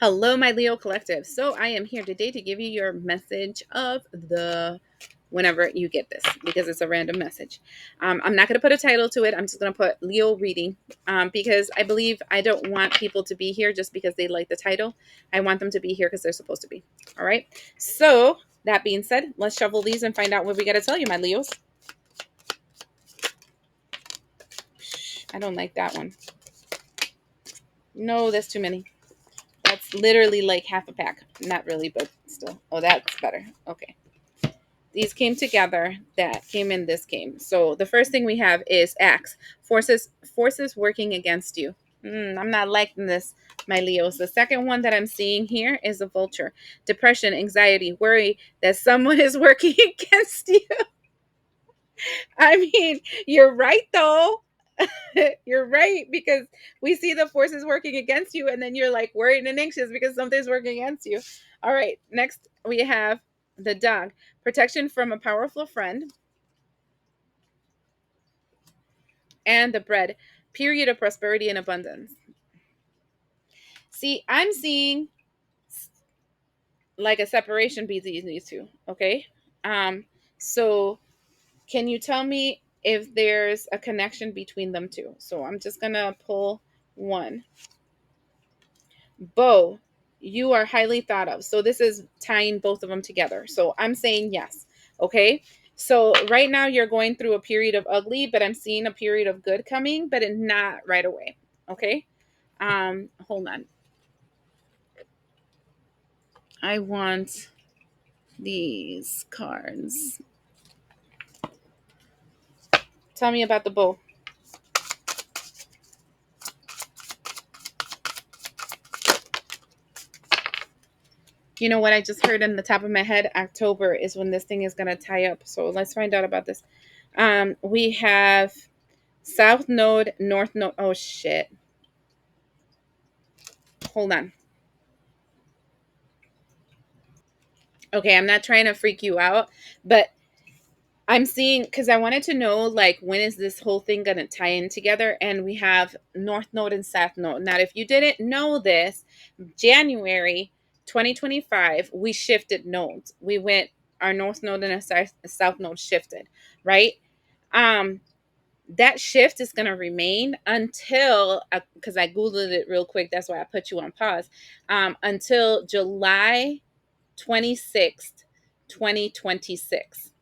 Hello, my Leo collective. So, I am here today to give you your message of the whenever you get this because it's a random message. I'm not going to put a title to it. I'm just going to put Leo reading because I believe I don't want people to be here just because they like the title. I want them to be here because they're supposed to be. All right. So, that being said, let's shovel these and find out what we got to tell you, my Leos. I don't like that one. No, that's too many. That's literally like half a pack. Not really, but still. Oh, that's better. Okay. These came together. That came in this game. So the first thing we have is axe. Forces working against you. I'm not liking this, my Leos. The second one that I'm seeing here is a vulture. Depression, anxiety, worry that someone is working against you. I mean, you're right though. You're right because we see the forces working against you and then you're like worried and anxious because something's working against you. All right, next we have the dog. Protection from a powerful friend. And the bread. Period of prosperity and abundance. See, I'm seeing like a separation between these two, okay? Um so can you tell me if there's a connection between them two? So I'm just going to pull one. Bo, you are highly thought of. So this is tying both of them together. So I'm saying yes. Okay. So right now you're going through a period of ugly, but I'm seeing a period of good coming, but not right away. Okay. Hold on. I want these cards. Tell me about the bow. You know what I just heard in the top of my head? October is when this thing is going to tie up. So let's find out about this. We have South Node, North Node. Oh, shit. Hold on. Okay, I'm not trying to freak you out, but I'm seeing because I wanted to know like when is this whole thing gonna tie in together? And we have North Node and South Node. Now, if you didn't know this, January 2025, we shifted nodes. We went our North Node and a South Node shifted, right? Um, that shift is going to remain until because I googled it real quick. That's why I put you on pause. Until July 26th, 2026.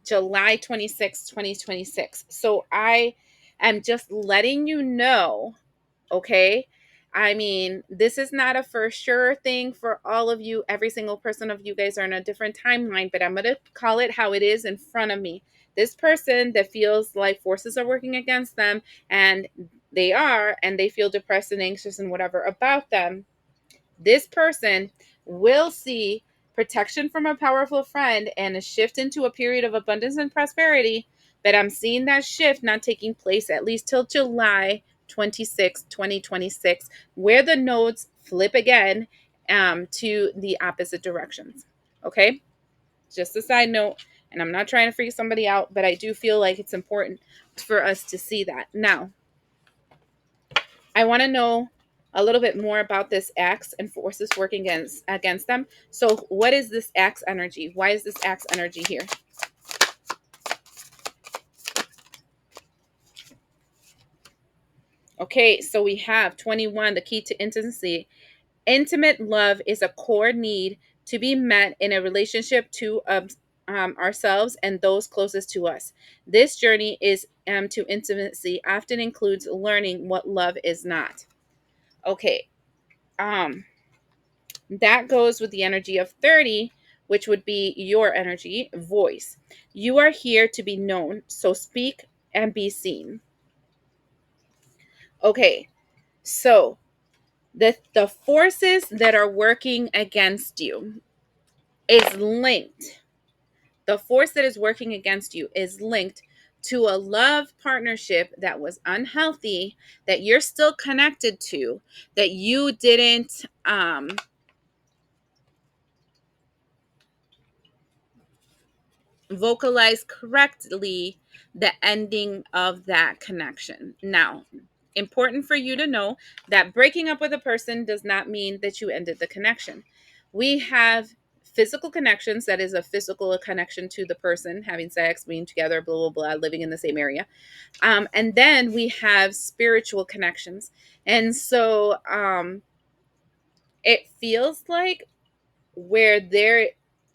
July 26th, 2026. So I am just letting you know, okay? I mean, this is not a for sure thing for all of you. Every single person of you guys are in a different timeline, but I'm going to call it how it is in front of me. This person that feels like forces are working against them and they are, and they feel depressed and anxious and whatever about them, this person will see protection from a powerful friend and a shift into a period of abundance and prosperity. But I'm seeing that shift not taking place at least till July 26, 2026, where the nodes flip again to the opposite directions. Okay? Just a side note, and I'm not trying to freak somebody out, but I do feel like it's important for us to see that. Now, I want to know a little bit more about this axe and forces working against them. So, what is this axe energy? Why is this axe energy here? Okay, so we have 21, the key to intimacy. Intimate love is a core need to be met in a relationship to ourselves and those closest to us. This journey is to intimacy often includes learning what love is not. Okay, um, that goes with the energy of 30, which would be your energy, voice. You are here to be known, so speak and be seen. Okay, so the forces that are working against you is linked. The force that is working against you is linked to a love partnership that was unhealthy, that you're still connected to, that you didn't vocalize correctly the ending of that connection. Now, Important for you to know that breaking up with a person does not mean that you ended the connection. We have physical connections, that is a physical connection to the person, having sex, being together, blah, blah, blah, living in the same area. And then we have spiritual connections. And so it feels like where there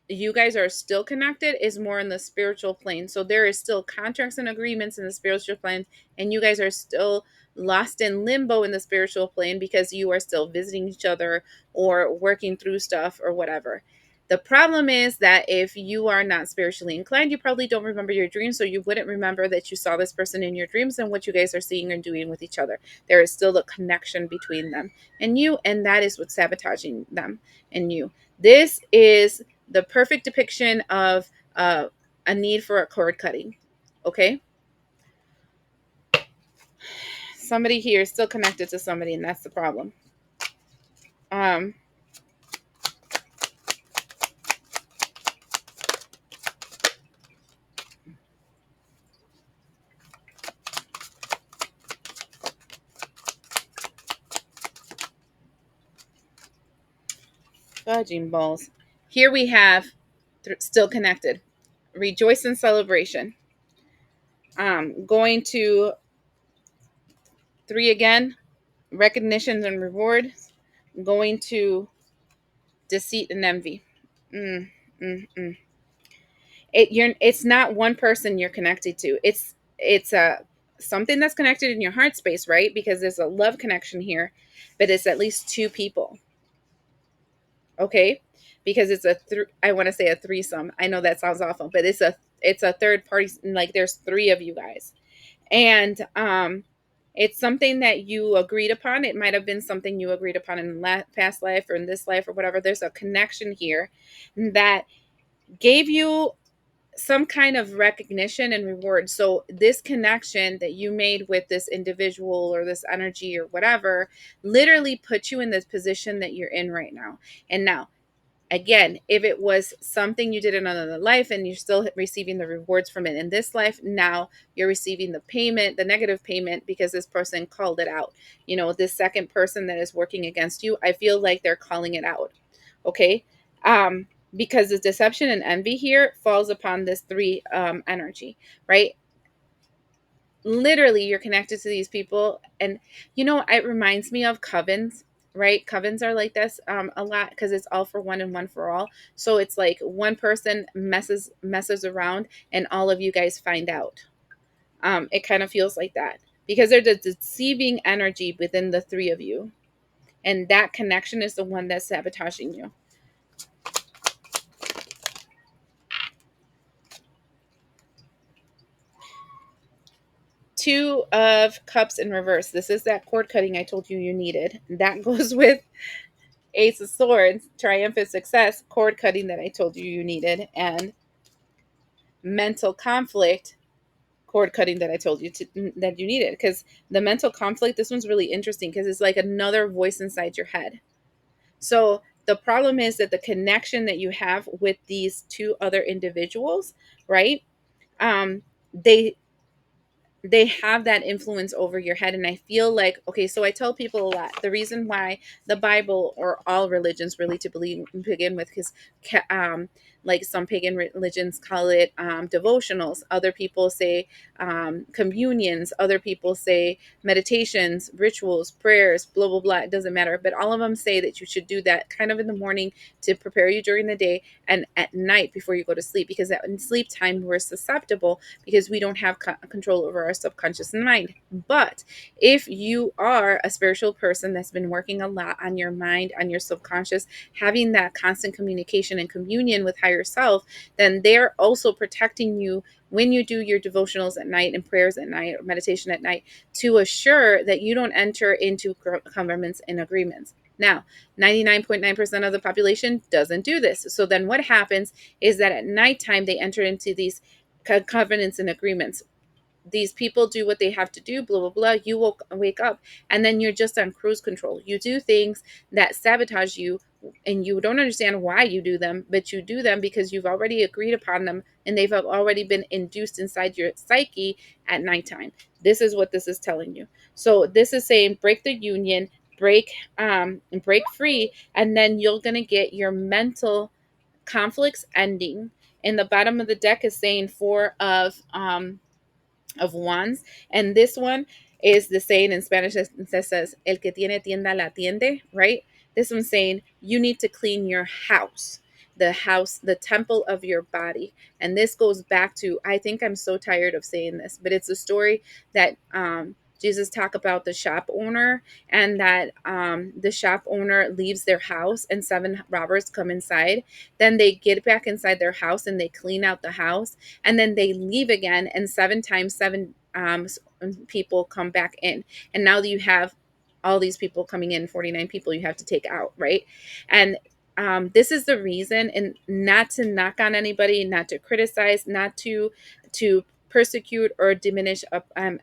you guys are still connected is more in the spiritual plane. So there is still contracts and agreements in the spiritual plane, and you guys are still lost in limbo in the spiritual plane because you are still visiting each other or working through stuff or whatever. The problem is that if you are not spiritually inclined, you probably don't remember your dreams, so you wouldn't remember that you saw this person in your dreams and what you guys are seeing and doing with each other. There is still a connection between them and you, and that is what's sabotaging them and you. This is the perfect depiction of a need for a cord cutting. Okay? Somebody here is still connected to somebody, and that's the problem. Um, Fudging balls. Here we have still connected. Rejoice in celebration. Going to 3 again. Recognition and reward. Going to deceit and envy. Mm, mm, mm. It's not one person you're connected to. It's a something that's connected in your heart space, right? Because there's a love connection here, but it's at least 2 people. Okay? Because it's I want to say a threesome. I know that sounds awful, but it's a third party, like there's 3 of you guys. And it's something that you agreed upon. It might have been something you agreed upon in past life or in this life or whatever. There's a connection here that gave you some kind of recognition and reward. So this connection that you made with this individual or this energy or whatever literally put you in this position that you're in right now. And now, again, if it was something you did in another life and you're still receiving the rewards from it in this life, now you're receiving the payment, the negative payment, because this person called it out. This second person that is working against you, I feel like they're calling it out. Okay? Because the deception and envy here falls upon this 3 energy, right? Literally, you're connected to these people, and it reminds me of covens, right? Covens are like this a lot because it's all for one and one for all. So it's like one person messes around, and all of you guys find out. It kind of feels like that because there's a deceiving energy within the 3 of you, and that connection is the one that's sabotaging you. 2 of Cups in reverse. This is that cord cutting I told you needed. That goes with Ace of Swords, triumphant success, cord cutting that I told you needed, and mental conflict, cord cutting that I told you that you needed. Because the mental conflict, this one's really interesting because it's like another voice inside your head. So the problem is that the connection that you have with these 2 other individuals, right? They have that influence over your head. And I feel like, okay, so I tell people a lot, the reason why the Bible, or all religions really to begin with, because like some pagan religions call it devotionals, other people say communions, other people say meditations, rituals, prayers, blah blah blah, it doesn't matter, but all of them say that you should do that kind of in the morning to prepare you during the day, and at night before you go to sleep, because in sleep time we're susceptible because we don't have control over our subconscious mind. But if you are a spiritual person that's been working a lot on your mind, on your subconscious, having that constant communication and communion with higher self, then they're also protecting you when you do your devotionals at night and prayers at night or meditation at night, to assure that you don't enter into covenants and agreements. Now, 99.9% of the population doesn't do this. So then what happens is that at nighttime they enter into these covenants and agreements. these people do what they have to do, blah blah blah. You will wake up, and then you're just on cruise control. You do things that sabotage you, and you don't understand why you do them, but you do them because you've already agreed upon them, and they've already been induced inside your psyche at nighttime. This is what this is telling you. So this is saying break the union, break free, and then you're gonna get your mental conflicts ending. And the bottom of the deck is saying four of wands, and this one is the saying in Spanish that says "El que tiene tienda la tiende," right? This one's saying you need to clean your house, the temple of your body. And this goes back to, I think I'm so tired of saying this, but it's a story that Jesus talked about the shop owner, and that the shop owner leaves their house and seven robbers come inside. Then they get back inside their house and they clean out the house, and then they leave again, and seven times seven people come back in, and now you have all these people coming in, 49 people you have to take out, right? And this is the reason, and not to knock on anybody, not to criticize, not to persecute or diminish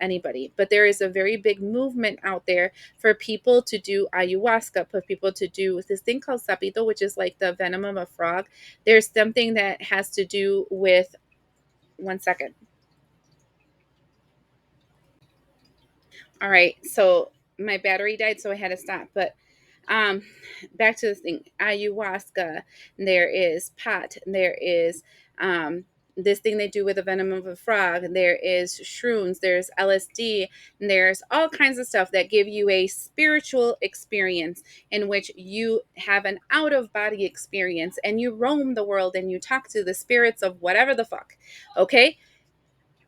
anybody, but there is a very big movement out there for people to do ayahuasca, for people to do this thing called sapito, which is like the venom of a frog. There's something that has to do with, one second. All right, so my battery died, so I had to stop. But um, back to the thing, ayahuasca. There is pot. There is this thing they do with the venom of a frog. There is shrooms. There's LSD. And there's all kinds of stuff that give you a spiritual experience in which you have an out of body experience, and you roam the world and you talk to the spirits of whatever the fuck. Okay,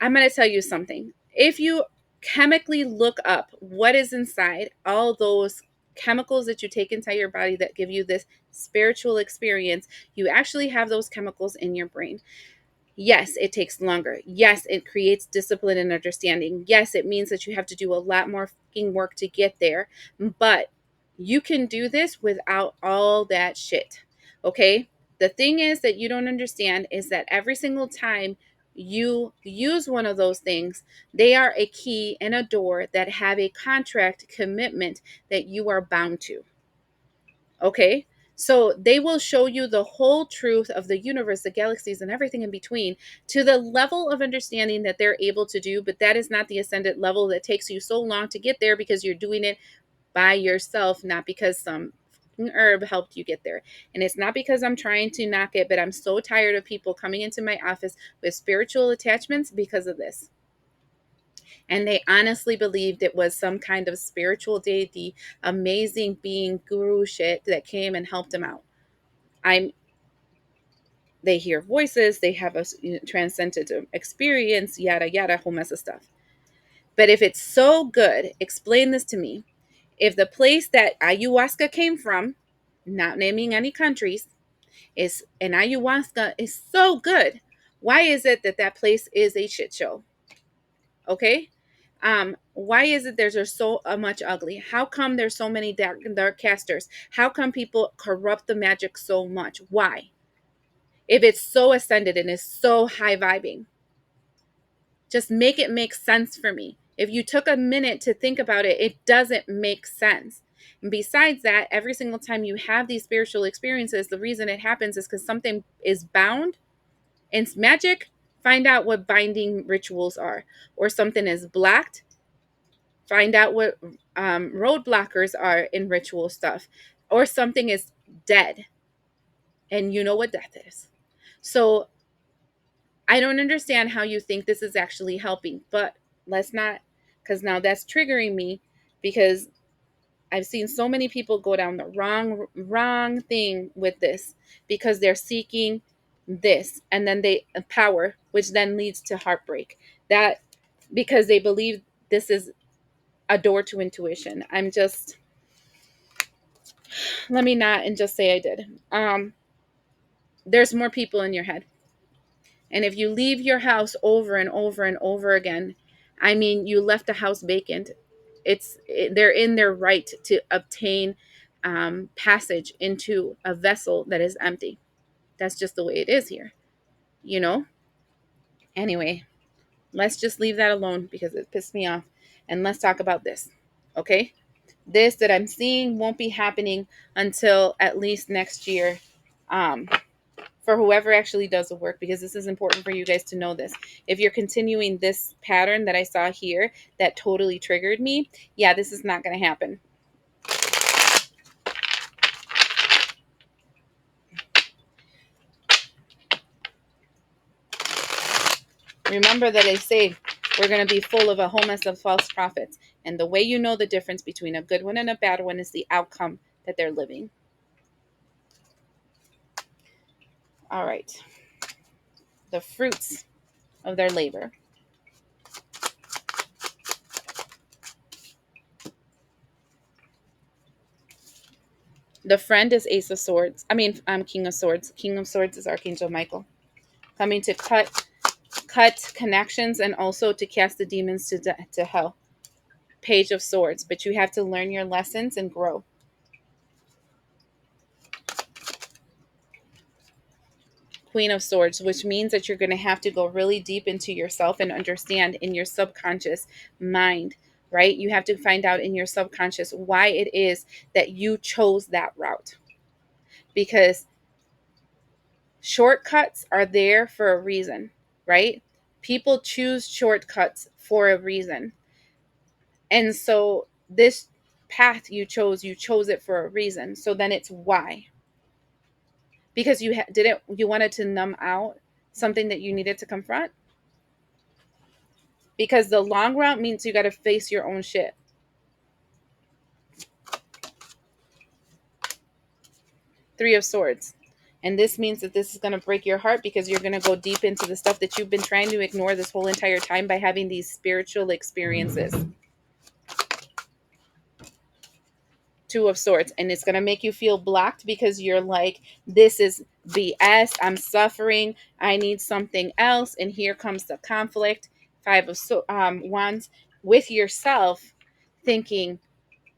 I'm going to tell you something. If you chemically look up what is inside all those chemicals that you take inside your body that give you this spiritual experience, you actually have those chemicals in your brain. Yes, it takes longer. Yes, it creates discipline and understanding. Yes, it means that you have to do a lot more fucking work to get there. But you can do this without all that shit. Okay? The thing is that you don't understand is that every single time you use one of those things, they are a key and a door that have a contract commitment that you are bound to. Okay. So they will show you the whole truth of the universe, the galaxies, and everything in between to the level of understanding that they're able to do. But that is not the ascended level that takes you so long to get there because you're doing it by yourself, not because some herb helped you get there. And it's not because I'm trying to knock it, but I'm so tired of people coming into my office with spiritual attachments because of this. And they honestly believed it was some kind of spiritual deity, amazing being, guru shit that came and helped them out. I'm They hear voices, they have a transcendent experience, yada yada, whole mess of stuff. But if it's so good, explain this to me. If the place that ayahuasca came from, not naming any countries, is and ayahuasca is so good, why is it that that place is a shit show? Okay. Why is it there's so much ugly? How come there's so many dark casters? How come people corrupt the magic so much? Why? If it's so ascended and is so high vibing, just make it make sense for me. If you took a minute to think about it, it doesn't make sense. And besides that, every single time you have these spiritual experiences, the reason it happens is because something is bound. In magic, find out what binding rituals are. Or something is blacked, find out what road blockers are in ritual stuff. Or something is dead, and you know what death is. So I don't understand how you think this is actually helping, but let's not, because now that's triggering me, because I've seen so many people go down the wrong thing with this because they're seeking this, and then they power, which then leads to heartbreak. That because they believe this is a door to intuition. I'm just, let me not and just say I did. There's more people in your head. And if you leave your house over and over and over again, I mean, you left the house vacant. They're in their right to obtain passage into a vessel that is empty. That's just the way it is here, you know. Anyway, Let's just leave that alone because it pissed me off. And let's talk about this. Okay? This that I'm seeing won't be happening until at least next year. Um, for whoever actually does the work, because this is important for you guys to know this. If you're continuing this pattern that I saw here that totally triggered me, yeah, this is not going to happen. Remember that they say we're going to be full of a whole mess of false prophets. And the way you know the difference between a good one and a bad one is the outcome that they're living. All right. The fruits of their labor. The friend is Ace of Swords. I'm King of Swords. King of Swords is Archangel Michael. Coming to cut connections and also to cast the demons to hell. Page of Swords. But you have to learn your lessons and grow. Queen of Swords, which means that you're going to have to go really deep into yourself and understand in your subconscious mind, right? You have to find out in your subconscious why it is that you chose that route. Because shortcuts are there for a reason, right? People choose shortcuts for a reason. And so this path you chose it for a reason. So then it's why. Because you wanted to numb out something that you needed to confront. Because the long route means you got to face your own shit. Three of Swords. And this means that this is going to break your heart because you're going to go deep into the stuff that you've been trying to ignore this whole entire time by having these spiritual experiences. Two of Swords. And it's going to make you feel blocked because you're like, this is BS. I'm suffering. I need something else. And here comes the conflict. Five of Wands with yourself, thinking,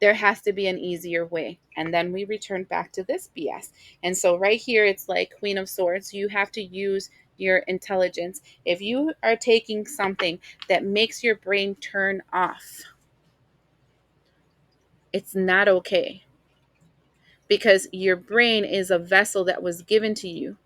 there has to be an easier way. And then we return back to this BS. And so right here, it's like Queen of Swords. You have to use your intelligence. If you are taking something that makes your brain turn off, it's not okay. Because your brain is a vessel that was given to you.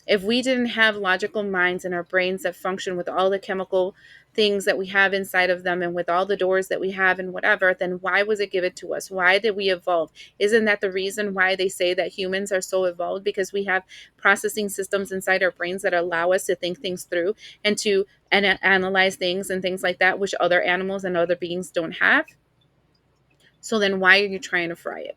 If we didn't have logical minds in our brains that function with all the chemical things that we have inside of them and with all the doors that we have and whatever, then why was it given to us? Why did we evolve? Isn't that the reason why they say that humans are so evolved? Because we have processing systems inside our brains that allow us to think things through and to analyze things and things like that, which other animals and other beings don't have. So then why are you trying to fry it?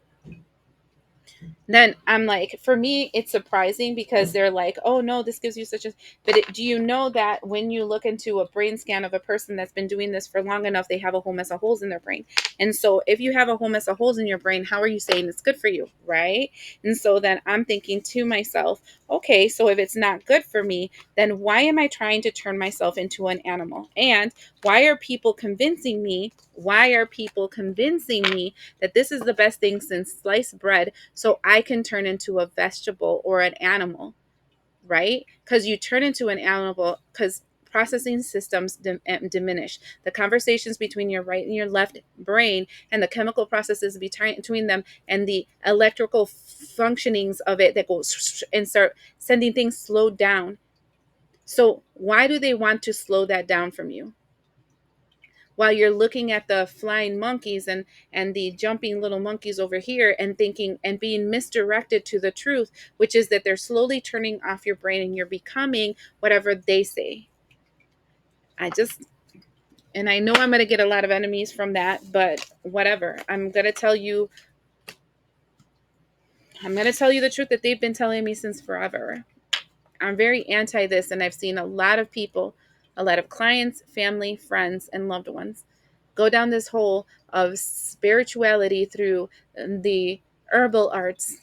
Then I'm like, for me, it's surprising because they're like, oh no, this gives you such a, but do you know that when you look into a brain scan of a person that's been doing this for long enough, they have a whole mess of holes in their brain. And so if you have a whole mess of holes in your brain, how are you saying it's good for you? Right. And so then I'm thinking to myself, okay, so if it's not good for me, then why am I trying to turn myself into an animal? And why are people convincing me? Why are people convincing me that this is the best thing since sliced bread so I can turn into a vegetable or an animal, right? Because you turn into an animal because processing systems diminish. The conversations between your right and your left brain and the chemical processes between them and the electrical functionings of it that goes and start sending things slowed down. So why do they want to slow that down from you? While you're looking at the flying monkeys and the jumping little monkeys over here and thinking and being misdirected to the truth, which is that they're slowly turning off your brain and you're becoming whatever they say. And I know I'm going to get a lot of enemies from that, but whatever. I'm going to tell you the truth that they've been telling me since forever. I'm very anti this, and I've seen a lot of people, a lot of clients, family, friends, and loved ones go down this hole of spirituality through the herbal arts,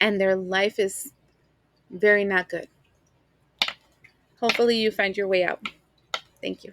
and their life is very not good. Hopefully, you find your way out. Thank you.